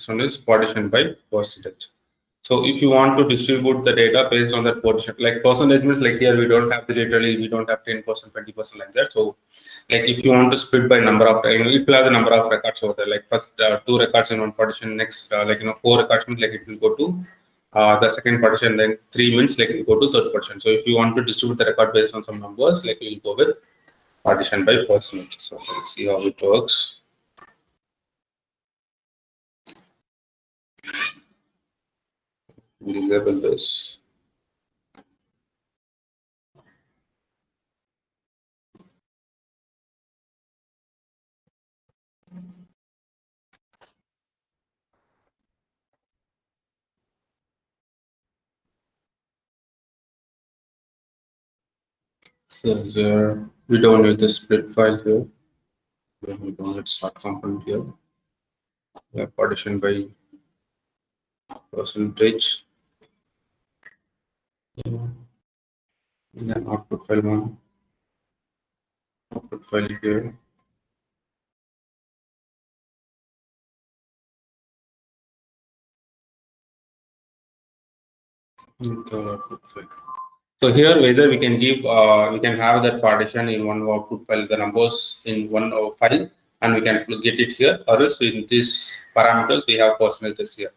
next one is partition by percentage. So if you want to distribute the data based on that portion, like percentage means like here we don't have we don't have 10%, 20% like that. So like if you want to split by number of, if you have the number of records over there, like first 2 records in one partition, next 4 records means like it will go to the second partition, then 3 means like it will go to third partition. So if you want to distribute the record based on some numbers, like we will go with partition by percentage. So let's see how it works. Disable this. So here we don't need the split file here. We don't need start component here. We have partition by percentage. Then output file one. Output file here. Output file. So here whether we can give we can have that partition in one output file, the numbers in one file, and we can get it here, or else in these parameters we have percentages here.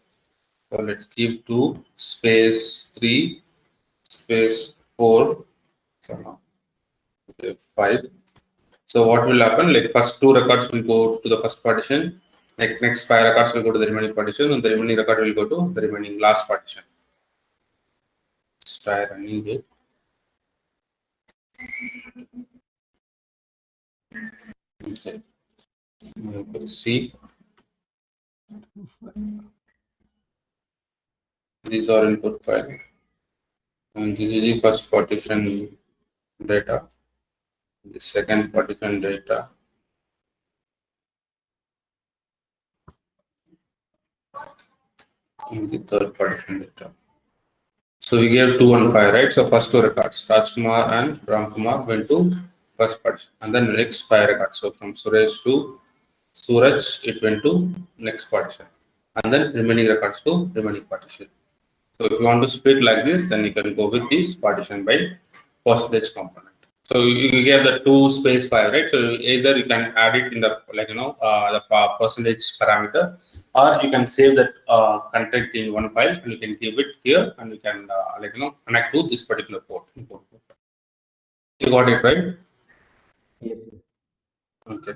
So let's give 2 space 3 space 4 5. So what will happen, like first 2 records will go to the first partition, like next 5 records will go to the remaining partition, and the remaining record will go to the remaining last partition. Let's try running it. Okay. You can see these are input file, and this is the first partition data, the second partition data, and the third partition data. So we gave 2 and 5, right? So first 2 records, Rajkumar and Ramkumar went to first partition, and then next 5 records. So from Suresh to Suraj, it went to next partition, and then remaining records to remaining partition. So if you want to split like this, then you can go with this partition by percentage component. So you get the 2 space 5, right? So either you can add it in the the percentage parameter, or you can save that content in one file and you can give it here, and you can connect to this particular port. You got it, right? Yes. Okay.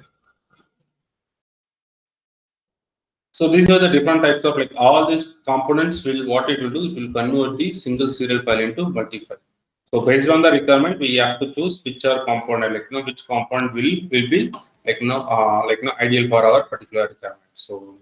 So these are the different types of, like, all these components will, what it will do, it will convert the single serial file into multi-file. So based on the requirement, we have to choose which are component, which component will be ideal for our particular requirement. So